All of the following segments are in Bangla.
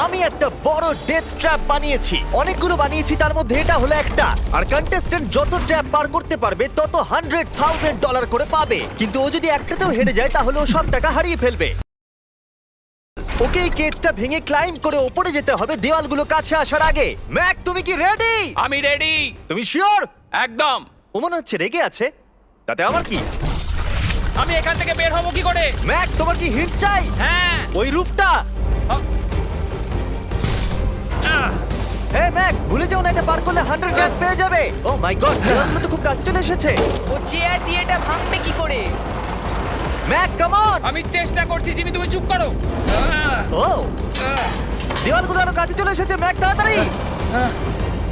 আমি একটা বড় ডেথ ট্র্যাপ বানিয়েছি। অনেকগুলো বানিয়েছি, তার মধ্যে এটা হলো একটা। আর কন্টেস্ট্যান্ট যত ট্র্যাপ পার করতে পারবে তত $100,000 করে পাবে। কিন্তু ও যদি একটাতেও হেরে যায় তাহলে ও সব টাকা হারিয়ে ফেলবে। ওকে এই কেজটা ভেঙে ক্লাইম্ব করে ওপরে যেতে হবে দেওয়ালগুলো কাছে আসার আগে। ম্যাক, তুমি কি রেডি? আমি রেডি। তুমি শিওর? একদম। ও মনে হচ্ছে রেগে আছে। তাতে আমার কি? আমি এখান থেকে বের হব কি করে? ম্যাক, তোমার কি হিট চাই? হ্যাঁ। ওই রুফটা। আহ, হ্যাঁ ম্যাক, ভুলে যাও না, এটা পার করলে 100 পেয়ে যাবে। ও মাই গড, দেওয়ালগুলো তো খুব কাছে চলে এসেছে। ও চেয়ার দিয়ে এটা ভাঙবে কি করে? Mac, come on. আমি চেষ্টা করছি জিমি, তুমি চুপ করো। ও, দেওয়ালগুলো আরো কাছে চলে এসেছে। ম্যাক, তাড়াতাড়ি।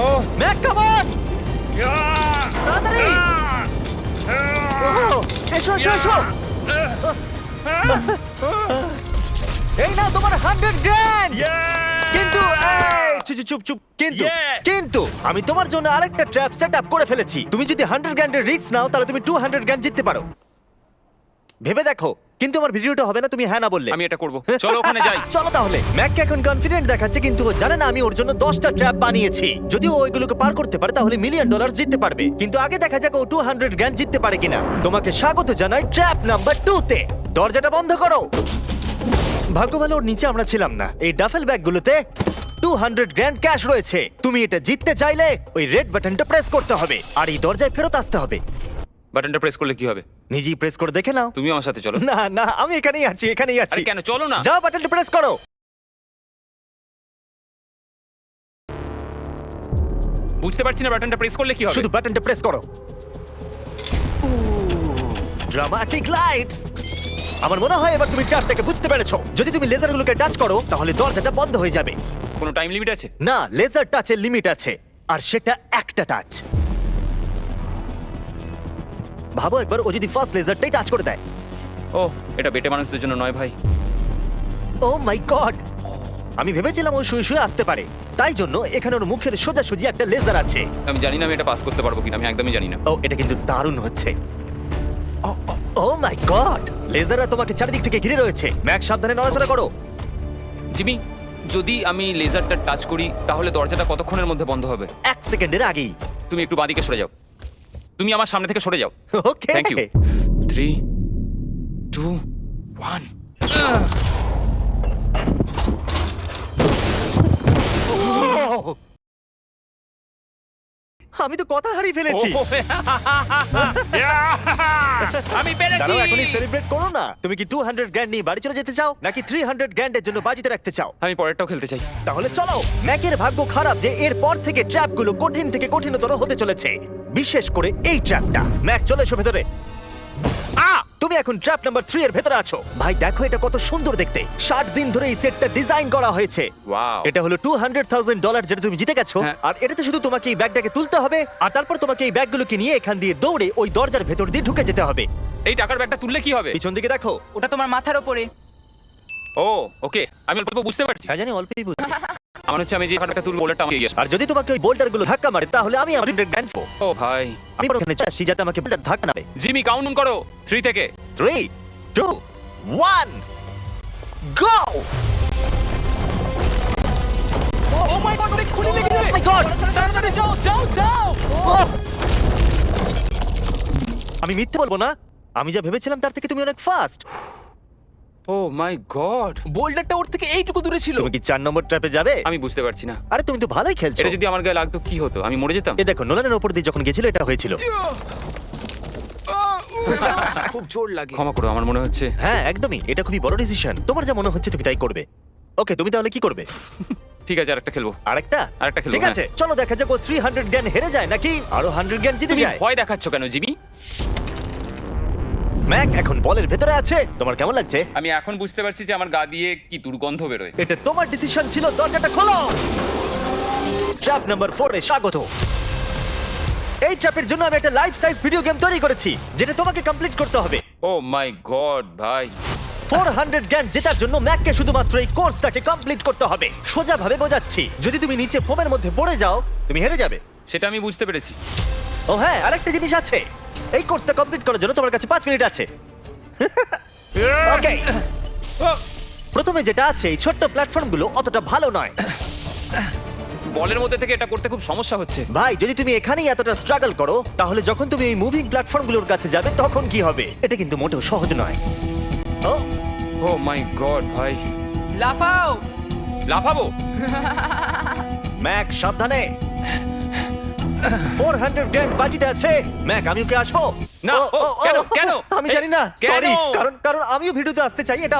ও ম্যাক, কাম অন, তাড়াতাড়ি। ও, এসো এসো এসো। এই নাও তোমার 100 কিন্তু এই, চুপ চুপ চুপ। কিন্তু Yes! কিন্তু আমি তোমার জন্য আরেকটা ট্র্যাপ সেট আপ করে ফেলেছি। তুমি যদি 100 এর রিস্ক নাও তাহলে তুমি 200 জিততে পারো। ভেবে দেখো। কিন্তু আমার ভিডিওটা হবে না তুমি হ্যাঁ না বললে। আমি এটা করব। চলো ওখানে যাই। চলো তাহলে। ম্যাককে এখন কনফিডেন্ট দেখাচ্ছে, কিন্তু ও জানে না আমি ওর জন্য 10টা ট্র্যাপ বানিয়েছি। যদি ও ওইগুলোকে পার করতে পারে তাহলে $1,000,000 জিততে পারবে। কিন্তু আগে দেখা যাক ও 200 জিততে পারে কিনা। তোমাকে স্বাগত জানাই ট্র্যাপ নাম্বার 2 তে। দরজাটা বন্ধ করো। ভাগ্য ভালো ওর নিচে আমরা ছিলাম না। এই ডাফেল ব্যাগগুলোতে $200 ক্যাশ রয়েছে। তুমি এটা জিততে চাইলে ওই রেড বাটনটা প্রেস করতে হবে আর এই দরজায় ফেরত আসতে হবে। বাটনটা প্রেস করলে কি হবে? নিজেই প্রেস করে দেখে নাও। তুমি আমার সাথে চলো। না না, আমি এখানেই আছি, এখানেই আছি। আরে কেন, চলো না। যাও, বাটনটা প্রেস করো। বুঝতে পারছি না বাটনটা প্রেস করলে কি হবে। শুধু বাটনটা প্রেস করো। Dramatic lights. আমার মনে হয় এবার তুমি ট্র্যাপটাকে বুঝতে পেরেছো। যদি তুমি লেজারগুলোকে টাচ করো তাহলে দরজাটা বন্ধ হয়ে যাবে। কোনো টাইম লিমিট আছে? না, লেজার টাচের লিমিট আছে, আর সেটা একটা টাচ। ভাবো একবার, ও যদি ফার্স্ট লেজারটাই টাচ করে দেয়। ও, এটা বেটে মানুষদের জন্য নয় ভাই। ও মাই গড, আমি ভেবেছিলাম ও শুয়ে শুয়ে আসতে পারে, তাই জন্য এখানে ওর মুখের সোজাসুজি একটা লেজার আছে। আমি জানি না আমি এটা পাস করতে পারবো কিনা, আমি একদমই জানি না। ও, এটা কিন্তু দারুণ হচ্ছে। ও মাই গড, লেজাররা তোমাকে চারিদিক থেকে ঘিরে রয়েছে। ম্যাক, সাবধানে নড়াচড়া করো। জিমি, যদি আমি লেজারটা টাচ করি তাহলে দরজাটা কতক্ষণের মধ্যে বন্ধ হবে? 1 সেকেন্ডের আগেই। তুমি একটু বাঁদিকে সরে যাও। তুমি আমার সামনে থেকে সরে যাও। ওকে, থ্যাংক ইউ। 3 2 1। আমি তো কথা হারিয়ে ফেলেছি। আমি পেরেছি। দাঁড়াও, এখনই সেলিব্রেট করো না। তুমি কি 200 নিয়ে বাড়ি চলে যেতে চাও নাকি 300 এর জন্য বাজিতে রাখতে চাও? আমি পরেরটাও খেলতে চাই। তাহলে চলো। ম্যাকের ভাগ্য খারাপ যে এর পর থেকে ট্র্যাপগুলো কঠিন থেকে কঠিনতর হতে চলেছে, বিশেষ করে এই ট্র্যাপটা। ম্যাক, চলে এসো ভেতরে। তুমি এখন ট্র্যাপ নাম্বার 3 এর ভেতরে আছো। ভাই দেখো এটা কত সুন্দর দেখতে। 60 দিন ধরে এই সেটটা ডিজাইন করা হয়েছে। ওয়াও। এটা হলো $200,000 যেটা তুমি জিতে গেছো। হ্যাঁ। আর এটাতে শুধু তোমাকে এই ব্যাগটাকে তুলতে হবে আর তারপর তোমাকে এই ব্যাগগুলোকে নিয়ে এখান দিয়ে দৌড়ে ওই দরজার ভেতর দিয়ে ঢুকে যেতে হবে। এই টাকার ব্যাগটা তুললে কি হবে? পিছন দিকে দেখো। ওটা তোমার মাথার ওপরে। ও ওকে, আমি অল্প বুঝতে পারছি। হ্যাঁ জানি, অল্পই বুঝি। আমার হচ্ছে আমি যে টাকাটা তুলবো ওটা আমাকে এগিয়ে আসবে। আর যদি তোমাকে ওই বোল্ডারগুলো ধাক্কা মারে তাহলে আমি আমার $100 পাবো। ও ভাই। আমি বরং এখানে আসি যাতে আমাকে বোল্ডার ধাক্কা না দেয়। জিমি, কাউন্ট করো 3 থেকে। 3 2 1 গো। ও মাই গড, ওটা খুলে লেগে যাবে। মাই গড, তাড়াতাড়ি যাও যাও যাও। আমি মিথ্যে বলবো না, আমি যা ভেবেছিলাম তার থেকে তুমি অনেক ফাস্ট। ও মাই গড, বোল্ডারটা ওর থেকে এইটুকু দূরে ছিল। তুমি কি 4 নম্বর ট্র্যাপে যাবে? আমি বুঝতে পারছি না। আরে তুমি তো ভালোই খেলছো। এটা যদি আমার গায়ে লাগতো কি হতো? আমি মরে যেতাম। এ দেখো, নোলানের উপর দিয়ে যখন গেছিল এটা হয়েছিল। খুব জোর লাগে। ক্ষমা করো, আমার মনে হচ্ছে হ্যাঁ একদমই, এটা খুবই বড় ডিসিশন। তোমার যা মনে হচ্ছে তুমি তাই করবে। ওকে, তুমি তাহলে কি করবে? ঠিক আছে, আরেকটা খেলবো। আরেকটা খেলবো, ঠিক আছে, চলো দেখা যাক ও 300 হেরে যায় নাকি আরো 100 জিতে তুমি যায়। ভয় দেখাচ্ছ কেন জিমি? ম্যাক এখন বলের ভেতরে আছে। তোমার কেমন লাগছে? আমি এখন বুঝতে পারছি যে আমার গা দিয়ে কি দুর্গন্ধ বেরোয়। এটা তোমার ডিসিশন ছিল। দরজাটা খোলো। ট্র্যাপ নাম্বার 4 এ স্বাগত। এই ট্র্যাপের জন্য আমি একটা লাইফ সাইজ ভিডিও গেম তৈরি করেছি যেটা তোমাকে কমপ্লিট করতে হবে। ও মাই গড ভাই। 400 জেতার জন্য ম্যাককে শুধুমাত্র এই কোর্সটাকে কমপ্লিট করতে হবে। সোজা ভাবে বোঝাচ্ছি, যদি তুমি নিচে ফোমের মধ্যে পড়ে যাও তুমি হেরে যাবে। সেটা আমি বুঝতে পেরেছি। ও হ্যাঁ, আরেকটা জিনিস আছে। এই কোর্সটা কমপ্লিট করার জন্য তোমার কাছে 5 মিনিট আছে। ওকে, প্রথমে যেটা আছে এই ছোট্ট প্ল্যাটফর্মগুলো অতটা ভালো নয়। বলের মধ্যে থেকে এটা করতে খুব সমস্যা হচ্ছে। ভাই যদি তুমি এখানেই এতটা স্ট্রাগল করো তাহলে যখন তুমি এই মুভিং প্ল্যাটফর্মগুলোর কাছে যাবে তখন কি হবে? এটা কিন্তু মোটেও সহজ নয়। ও ও মাই গড ভাই, লাফাও। লাফাবো? ম্যাক সাবধানে, 400 গ্র্যান্ড বাজিতে আছে। ম্যাক আমি ওকে আসবো? না, কেন, কেন? আমি জানি না, কেন? সরি। কারণ আমিও ভিডিওতে আসতে চাই, এটা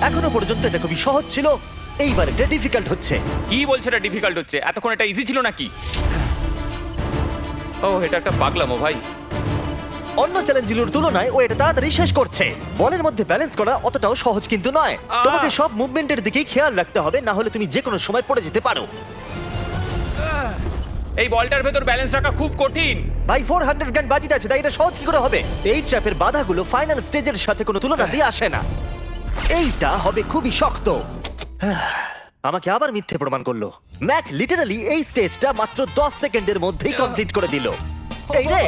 এখনো পর্যন্ত এটা খুবই সহজ ছিল, এইবার এটা ডিফিকাল্ট হচ্ছে। কি বলছো এটা ডিফিকাল্ট হচ্ছে? এতক্ষণ এটা ইজি ছিল নাকি? ও এটা একটা পাগলামো ভাই। অন্য চ্যালেঞ্জগুলোর তুলনায় ও এটা তাড়াতাড়ি শেষ করছে। বলের মধ্যে ব্যালেন্স করা অতটাও সহজ কিন্তু নয়। তোমাকে সব মুভমেন্টের দিকেই খেয়াল রাখতে হবে, না হলে তুমি যে কোনো সময় পড়ে যেতে পারো। এই বলটার ভেতর ব্যালেন্স রাখা খুব কঠিন। ভাই 400 গ্র্যান্ড বাজিতে আছে, তাই এটা সহজ কি করে হবে? এই ট্র্যাপের বাধাগুলো ফাইনাল স্টেজের সাথে কোনো তুলনাতেই আসে না। এইটা হবে খুবই শক্ত। আমাকে আবার মিথ্যে প্রমাণ করলো। ম্যাক লিটারালি এই স্টেজটা মাত্র 10 সেকেন্ডের মধ্যেই কমপ্লিট করে দিল। এই রে,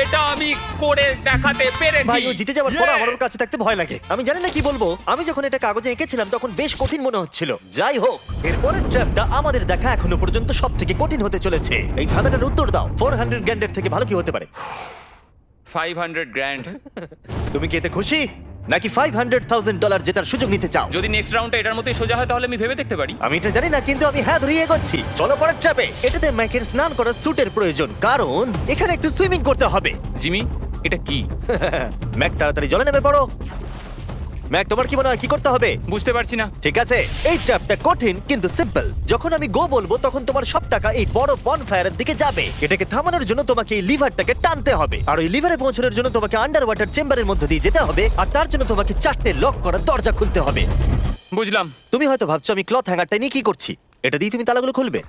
এটা আমি করে দেখাতে পেরেছি। ভাই ও জিতে যাওয়ার পর আমার ওর কাছে থাকতে ভয় লাগে। আমি জানি না কি বলবো। আমি যখন এটা কাগজে এঁকেছিলাম তখন বেশ কঠিন মনে হচ্ছিল। যাই হোক, এরপরের ট্র্যাপটা আমাদের দেখা এখনো পর্যন্ত সব থেকে কঠিন হতে চলেছে। এই ধাঁধাটার উত্তর দাও, 400 গ্র্যান্ডের থেকে ভালো কি হতে পারে? 500 গ্র্যান্ড। তুমি কি এতে খুশি, নাকি $500,000 জেতার সুযোগ নিতে চাও? যদি নেক্সট রাউন্ডটা এটার মতোই সোজা হয় তাহলে আমি ভেবে দেখতে পারি। আমি এটা জানি না, কিন্তু আমি হ্যাঁ ধরিয়ে এগোচ্ছি। চলো পরের ট্র্যাপে। এটাতে ম্যাকের স্নান করার স্যুটের প্রয়োজন, কারণ এখানে একটু সুইমিং করতে হবে। জিমি, এটা কি? ম্যাক তাড়াতাড়ি জলে নেমে পড়ো। ম্যাক তোমার কি মনে হয় কি করতে হবে? বুঝতে পারছি না। ঠিক আছে, এই ট্র্যাপটা কঠিন কিন্তু সিম্পল। যখন আমি গো বলবো তখন তোমার সব টাকা এই বড় বনফায়ারের দিকে যাবে। এটাকে থামানোর জন্য তোমাকে এই লিভারটাকে টানতে হবে, আর ওই লিভারে পৌঁছানোর জন্য তোমাকে আন্ডার ওয়াটার চেম্বারের মধ্যে দিয়ে যেতে হবে, আর তার জন্য তোমাকে 4টে লক করা দরজা খুলতে হবে। বুঝলাম। তুমি হয়তো ভাবছো আমি ক্লথ হ্যাঙ্গারটা নিয়ে কি করছি। এটা দিয়ে তুমি তালাগুলো খুলবে।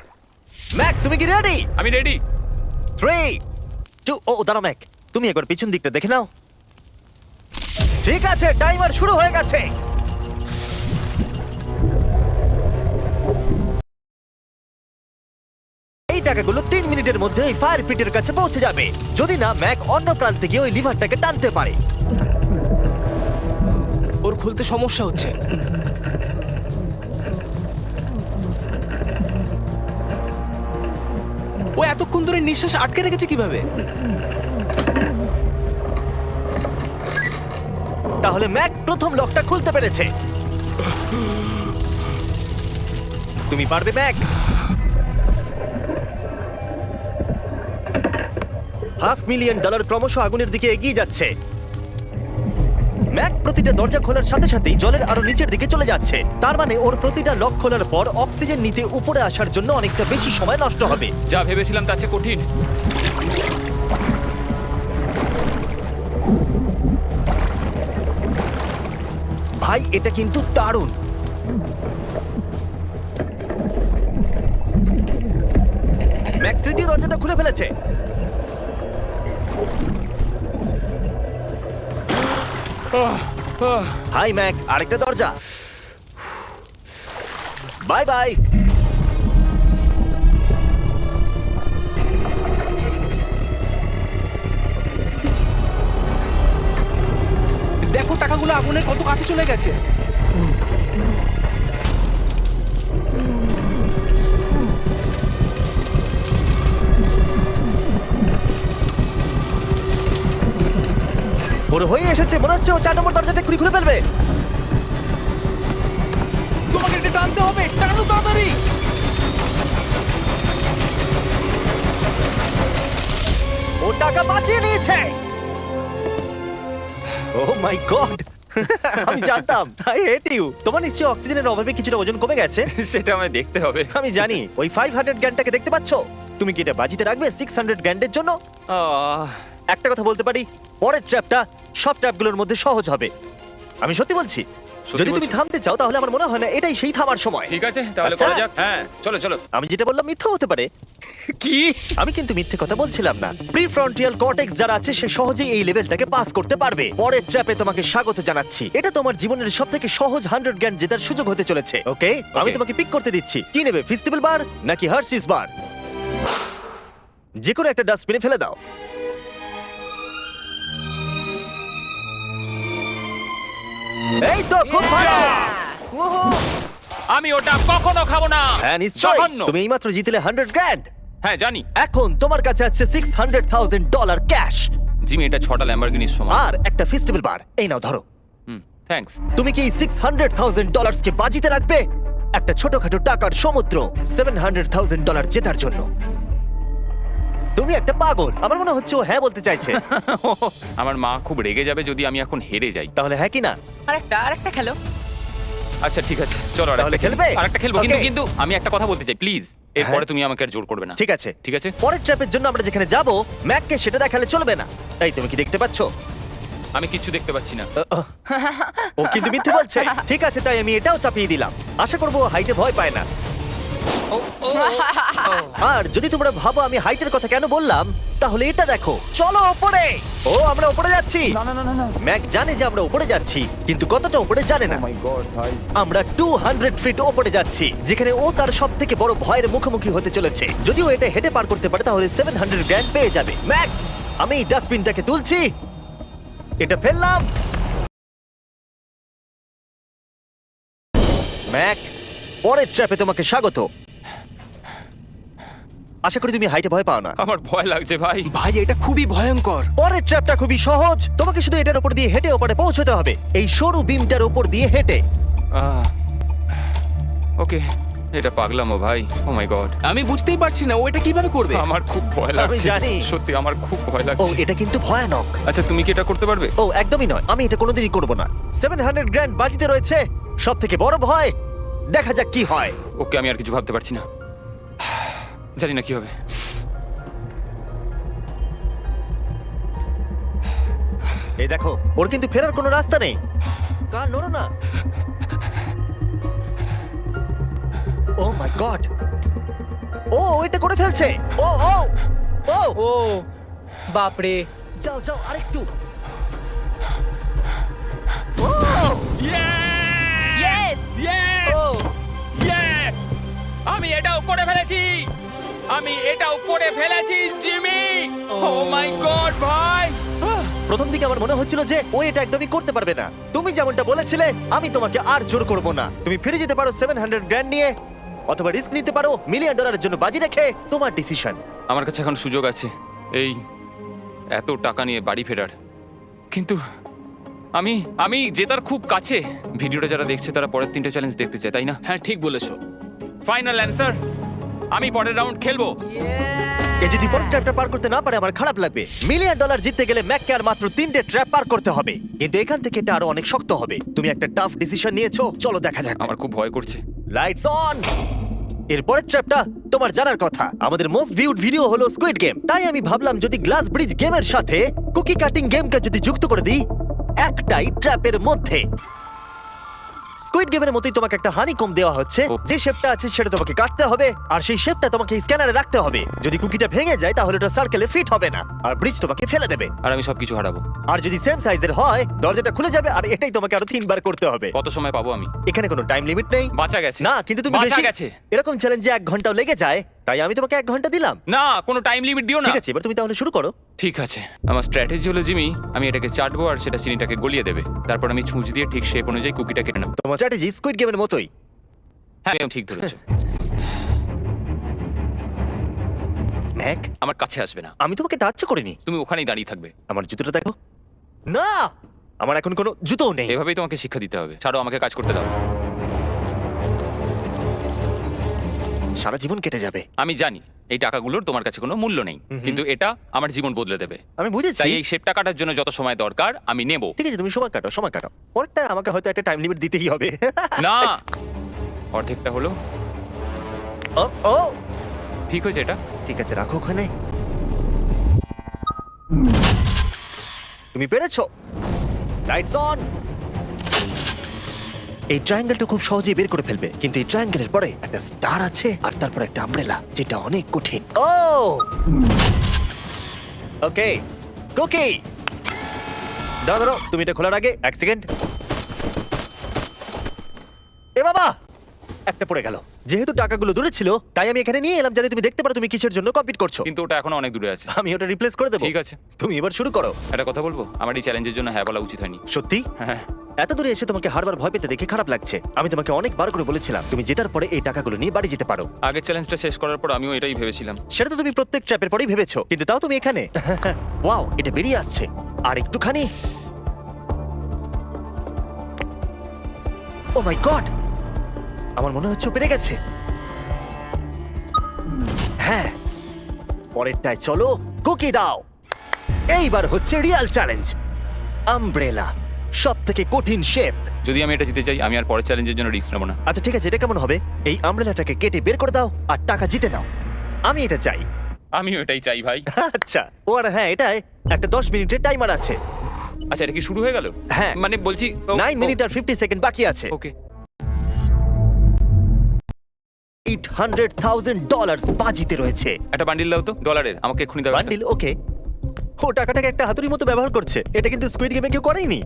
ম্যাক তুমি কি রেডি? আমি রেডি। 3, 2 ও দাঁড়াও ম্যাক, তুমি একবার পিছন দিকটা দেখে নাও। ঠিক আছে, টাইমার শুরু হয়ে গেছে। এই টাকাগুলো 3 মিনিটের মধ্যে ওই ফায়ার পিটের কাছে পৌঁছে যাবে, যদি না ম্যাক অন্য প্রান্তে গিয়ে ওই লিভারটাকে টানতে পারে। ওর খুলতে সমস্যা হচ্ছে। ও এতক্ষণ ধরে নিঃশ্বাস আটকে রেখেছে কিভাবে? তাহলে ম্যাক প্রথম লকটা খুলতে পেরেছে। তুমি পারবে ম্যাক। $500,000 ক্রমশ আগুনের দিকে এগিয়ে যাচ্ছে। ম্যাক প্রতিটা দরজা খোলার সাথে সাথেই জলের আরো নিচের দিকে চলে যাচ্ছে। তার মানে ওর প্রতিটা লক খোলার পর অক্সিজেন নিতে উপরে আসার জন্য অনেকটা বেশি সময় নষ্ট হবে। যা ভেবেছিলাম তার চেয়ে কঠিন। ভাই এটা কিন্তু দারুণ। ম্যাক তৃতীয় দরজাটা খুলে ফেলেছে। হাই ম্যাক, আরেকটা দরজা। Bye bye. দেখো টাকাগুলো আগুনের কত কাছে চলে গেছে। ওর হয়ে এসেছে, মনে হচ্ছে ও 4 নম্বর দরজাটা খুলে ফেলবে। তোমাকে এটা টানতে হবে, টানো তাড়াতাড়ি। ও টাকা বাঁচিয়ে নিয়েছে। ও মাই গড, আমি জানতাম। I hate you. তোমার নিশ্চয়ই অক্সিজেনের অভাবে কিছুটা ওজন কমে গেছে। সেটা আমায় দেখতে হবে। আমি জানি। ওই 500 গ্র্যান্ডটাকে দেখতে পাচ্ছো? তুমি কি এটা বাজিতে রাখবে 600 গ্র্যান্ডের জন্য? একটা কথা বলতে পারি, পরের ট্র্যাপটা সব ট্র্যাপগুলোর মধ্যে সহজ হবে। আমি সত্যি বলছি। যদি তুমি বলছো? থামতে চাও তাহলে আমার মনে হয় না এটাই সেই থামার সময়। ঠিক আছে, তাহলে আচ্ছা। করা যাক। হ্যাঁ, চলো চলো। আমি যেটা বললাম মিথ্যা হতে পারে। কি? আমি কিন্তু মিথ্যে কথা বলছিলাম না। প্রি ফ্রন্টিয়াল কর্টেক্স যারা আছে সে সহজেই এই লেভেলটাকে পাস করতে পারবে। পরের ট্র্যাপে তোমাকে স্বাগত জানাচ্ছি। এটা তোমার জীবনের সবথেকে সহজ 100 গ্র্যান্ড জেতার সুযোগ হতে চলেছে। ওকে, আমি তোমাকে পিক করতে দিচ্ছি। কি নেবে, ফেস্টিভ্যাল বার নাকি হার্শিস বার? যে কোনো একটা ডাস্টবিনে ফেলে দাও। এই তো খুব ভালো। আমি ওটা কখনো খাবো না। হ্যাঁ নিশ্চয়ই, জঘন্য। তুমি এইমাত্র জিতলে 100 গ্র্যান্ড। হ্যাঁ জানি। এখন তোমার কাছে আছে $600,000 ক্যাশ জিমি, এটা 6টা ল্যাম্বরগিনির সমান। আর একটা ফেস্টিভ্যাল বার। এই নাও ধরো। থ্যাঙ্কস। তুমি কি এই $600,000 কে বাজিতে রাখবে একটা ছোটখাটো টাকার সমুদ্র $700,000 জেতার জন্য? তুমি একটা পাগল। আমার মনে হচ্ছে ও হ্যাঁ বলতে চাইছে। আমার মা খুব রেগে যাবে যদি আমি এখন হেরে যাই। তাহলে হ্যাঁ কি না? আরেকটা খেলো। আচ্ছা ঠিক আছে, চলো তাহলে খেলবে? আরেকটা খেলবো, কিন্তু Okay. কিন্তু আমি একটা কথা বলতে চাই প্লিজ। এরপরে তুমি আমাকে আর জোর করবে না। ঠিক আছে। ঠিক আছে। পরের ট্র্যাপের জন্য আমরা যেখানে যাব ম্যাককে সেটা দেখালে চলবে না। এই তুমি কি দেখতে পাচ্ছ? আমি কিচ্ছু দেখতে পাচ্ছি না। ও কিন্তু মিথ্যে বলছে। ঠিক আছে, তাই আমি এটাও চাপিয়ে দিলাম। আশা করবো ও হাইটে ভয় পায় না। ও, ও, ও। আর যদি তোমরা ভাবো আমি হাইটের কথা কেন বললাম, তাহলে এটা দেখো। চলো ওপরে। ও আমরা ওপরে যাচ্ছি। না ম্যাক জানে যে আমরা উপরে যাচ্ছি, কিন্তু কতটা উপরে জানে না। মাই গড ভাই, আমরা 200 ফিট উপরে যাচ্ছি, যেখানে ও তার সব থেকে বড় ভয়ের মুখোমুখি হতে চলেছে। যদিও এটা হেঁটে পার করতে পারে তাহলে 700 গ্র্যান্ড পেয়ে যাবে। ম্যাক, আমি এই ডাস্টবিনটাকে তুলছি, এটা ফেললাম। ম্যাক, পরের ট্র্যাপে তোমাকে স্বাগত। আশা করি তুমি হাইটে ভয় পাও না। আমার ভয় লাগছে ভাই। ভাই এটা খুবই ভয়ঙ্কর। পরের ট্র্যাপটা খুবই সহজ। তোমাকে শুধু এটার উপর দিয়ে হেঁটে ওপরে পৌঁছতে হবে, এই সরু বিমটার উপর দিয়ে হেঁটে। ওকে, এটা পাগলামো ভাই। ও মাই গড, আমি বুঝতেই পারছি না ও এটা কিভাবে করবে। আমার খুব ভয় লাগছে। জানি। সত্যি আমার খুব ভয় ও লাগছে। এটা কিন্তু ভয়ানক। আচ্ছা তুমি কি এটা করতে পারবে? ও একদমই নয়, আমি এটা কোনোদিনই করব না। 700 গ্র্যান্ড বাজিতে রয়েছে, সব থেকে বড় ভয়। দেখা যাক কি হয়। ওকে, আমি আর কিছু ভাবতে পারছি না। জানি না কি হবে। এই দেখো, ওর কিন্তু ফেরার কোনো রাস্তা নেই। কার নড়ো না। ও মাই গড, ও এটা করে ফেলছে। ও ও ও ও বাপরে। যাও যাও আরেকটু। ও ইয়েস Yes! ও Yes! আমি এটাও করে ফেলেছি। আমি এটাও করে ফেলেছি জিমি। ও মাই গড ভাই। প্রথম দিকে আমার মনে হচ্ছিল যে ও এটা একদমই করতে পারবে না। তুমি যেমনটা বলেছিলে, আমি তোমাকে আর জোর করব না। তুমি ফিরে যেতে পারো 700 গ্র্যান্ড নিয়ে, অথবা রিস্ক নিতে পারো $1 মিলিয়ন জন্য বাজি রেখে। তোমার ডিসিশন। আমার কাছে এখন সুযোগ আছে এই এত টাকা নিয়ে বাড়ি ফেরার, কিন্তু আমি আমি জেতার খুব কাছে। ভিডিওটা যারা দেখছে তারা পরের 3টে চ্যালেঞ্জ দেখতে চায়, তাই না? হ্যাঁ ঠিক বলেছো। ফাইনাল অ্যান্সার, আমি পরের রাউন্ড খেলবো। এ যদি পরের ট্র্যাপটা পার করতে না পারে আমার খারাপ লাগবে। $1 মিলিয়ন জিততে গেলে ম্যাককে আর মাত্র 3টে ট্র্যাপ পার করতে হবে, কিন্তু এখান থেকে এটা আরো অনেক শক্ত হবে। তুমি একটা টাফ ডিসিশন নিয়েছো, চলো দেখা যাক। আমার খুব ভয় করছে। Lights on. এরপরের ট্র্যাপটা তোমার জানার কথা। আমাদের মোস্ট ভিউড ভিডিও হলো স্কুইড গেম, তাই আমি ভাবলাম যদি গ্লাস ব্রিজ গেমের সাথে কুকি কাটিং গেমকে যদি যুক্ত করে দিই একটাই ট্র্যাপের মধ্যে। স্কুইড গেমের মতোই তোমাকে একটা হানিকম দেওয়া হচ্ছে। ও। যে শেপটা আছে সেটা তোমাকে কাটতে হবে, আর সেই শেপটা তোমাকে স্ক্যানারে রাখতে হবে। যদি কুকিটা ভেঙে যায় তাহলে ওটা সার্কেলে ফিট হবে না, আর ব্রিজ তোমাকে ফেলে দেবে। আর আমি সবকিছু হারাবো। আর যদি সেম সাইজের হয় দরজাটা খুলে যাবে, আর এটাই তোমাকে আরো 3 বার করতে হবে। কত সময় পাবো আমি? এখানে কোনো টাইম লিমিট নেই। বাঁচা গেছে। না, কিন্তু তুমি বাঁচা বেশি গেছে। এরকম চ্যালেঞ্জে 1 ঘন্টাও লেগে যায়, তাই আমি তোমাকে 1 ঘন্টা দিলাম। না, কোনো টাইম লিমিট দিও না। ঠিক আছে, এবার তুমি তাহলে শুরু করো। ঠিক আছে, আমার স্ট্র্যাটেজি হলো জিমি, আমি এটাকে চাটবো আর সেটা চিনিটাকে গলিয়ে দেবে। তারপর আমি ছুঁচ দিয়ে ঠিক শেপ অনুযায়ী কুকিটা কেটে নেবো। তোমার স্ট্র্যাটেজি স্কুইড গেমের মতোই। হ্যাঁ আমি ঠিক ধরেছো। ম্যাক, আমার কাছে আসবে না। আমি তোমাকে টাচ করিনি। তুমি ওখানেই দাঁড়িয়ে থাকবে। আমার জুতোটা দেখো। না, আমার এখন কোনো জুতোও নেই। এভাবেই তোমাকে শিক্ষা দিতে হবে। ছাড়ো, আমাকে কাজ করতে দাও। সারা জীবন কেটে যাবে। আমি জানি এই টাকাগুলোর তোমার কাছে কোনো মূল্য নেই, কিন্তু এটা আমার জীবন বদলে দেবে। আমি বুঝেছি। তাই এই শেপটা কাটার জন্য যত সময় দরকার আমি নেব। ঠিক আছে, তুমি সময় কাটো, সময় কাটো। পরেরটা আমাকে হয়তো একটা টাইম লিমিট দিতেই হবে। না, অর্ধেকটা হলো। ও ও ঠিক হয়েছে এটা। ঠিক আছে, রাখো ওখানে। তুমি পেরেছো। Lights on. এই ট্রায়াঙ্গেলটা খুব সহজেই বের করে ফেলবে, কিন্তু এই ট্রায়াঙ্গেলের পরে একটা স্টার আছে আর তারপর একটা আমব্রেলা, যেটা অনেক কঠিন। ও ওকে, কুকি দাঁড়াও, তুমি এটা খোলার আগে এক সেকেন্ড। এ বাবা, একটা পড়ে গেল। যেহেতু টাকাগুলো দূরে ছিল তাই আমি এখানে নিয়ে এলাম, যাতে তুমি দেখতে পারো তুমি কিসের জন্য কম্পিট করছো। কিন্তু ওটা এখনো অনেক দূরে আছে। আমি ওটা রিপ্লেস করে দেবো। ঠিক আছে, তুমি এবার শুরু করো। একটা কথা বলবো, আমার এই চ্যালেঞ্জের জন্য হ্যাঁ বলা উচিত হয়নি। সত্যি হ্যাঁ, এত দূরে এসে তোমাকে হারবার ভয় পেতে দেখে খারাপ লাগছে। আমি তোমাকে অনেকবার করে বলেছিলাম তুমি জেতার পরে এই টাকাগুলো নিয়ে বাড়ি যেতে পারো। আগের চ্যালেঞ্জটা শেষ করার পর আমিও এটাই ভেবেছিলাম। সেটা তো তুমি প্রত্যেক ট্র্যাপের পরেই ভেবেছো, কিন্তু তাও তুমি এখানে। ওয়াও, এটা বেরিয়ে আসছে। আর একটুখানি। ও মাই গড, আমার মনে হচ্ছে ও পেরে গেছে। হ্যাঁ, পরেরটায় চলো, কুকি দাও। এইবার হচ্ছে রিয়াল চ্যালেঞ্জ, আমব্রেলা, সব থেকে কঠিন শেপ। যদি আমি এটা জিতে চাই, আমি আর পরের চ্যালেঞ্জের জন্য রিস্ক নেবো না। আচ্ছা ঠিক আছে, এটা কেমন হবে? এই আমব্রেলাটাকে কেটে বের করে দাও আর টাকা জিতে নাও। আমি এটা চাই। আমিও এটাই চাই ভাই। আচ্ছা, ও আর হ্যাঁ, এটায় একটা 10 মিনিটের টাইমার আছে। আচ্ছা, এটা কি শুরু হয়ে গেল? হ্যাঁ। মানে বলছি 9 মিনিট আর 50 সেকেন্ড বাকি আছে। ওকে। $800,000 বাজিতে রয়েছে। একটা বান্ডিল দাও তো ডলারের, আমাকে এক্ষুনি দাও একটা। বান্ডিল, ওকে। ও টাকাটাকে একটা হাতুড়ির মতো ব্যবহার করছে। এটা কিন্তু স্কুইড গেমে কেউ করেনি।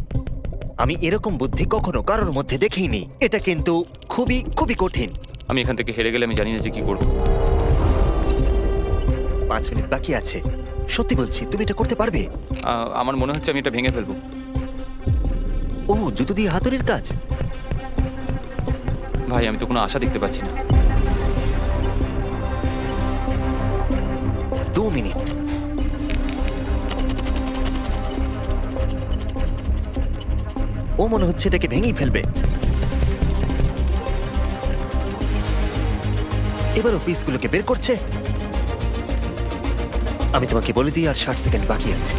আমি এরকম বুদ্ধি কখনো কারোর মধ্যে দেখিনি। এটা কিন্তু খুবই খুবই কঠিন। আমি এখান থেকে হেরে গেলে আমি জানি না যে কি করবো। 5 মিনিট বাকি আছে। সত্যি বলছি, তুমি এটা করতে পারবে। আমার মনে হচ্ছে আমি এটা ভেঙে ফেলবো। ও, জুতো দিয়ে হাতুড়ির কাজ। ভাই, আমি তো কোনো আশা দেখতে পাচ্ছি না। 2 মিনিট। ও মনে হচ্ছে এটাকে ভেঙেই ফেলবে। এবারও পিসগুলোকে বের করছে। আমি তোমাকে বলে দিই আর 60 সেকেন্ড বাকি আছে।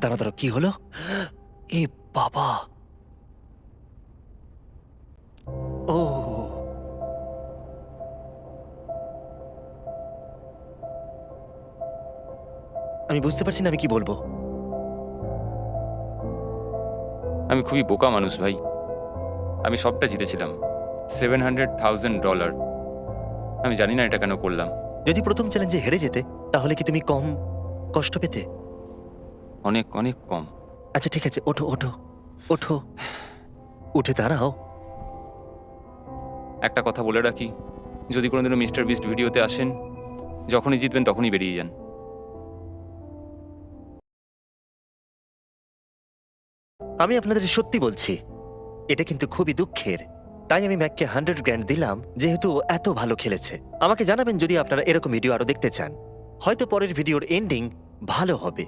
দাঁড়া দাঁড়া, কি হলো? এ বাবা, ও আমি বুঝতে পারছি না আমি কি বলবো। আমি খুবই বোকা মানুষ ভাই। আমি সবটা জিতেছিলাম, $700,000। আমি জানি না এটা কেন করলাম। যদি প্রথম চ্যালেঞ্জে হেরে যেতে তাহলে কি তুমি কম কষ্ট পেতে? অনেক অনেক কম। আচ্ছা ঠিক আছে, ওঠো ওঠো ওঠো, উঠে দাঁড়াও। একটা কথা বলে রাখি, যদি কোনোদিনও মিস্টার বিস্ট ভিডিওতে আসেন, যখনই জিতবেন তখনই বেরিয়ে যান। আমি আপনাদের সত্যি বলছি, এটা কিন্তু খুবই দুঃখের। তাই আমি ম্যাককে 100 গ্র্যান্ড দিলাম, যেহেতু ও এত ভালো খেলেছে। আমাকে জানাবেন যদি আপনারা এরকম ভিডিও আরো দেখতে চান। হয়তো পরের ভিডিওর এন্ডিং ভালো হবে।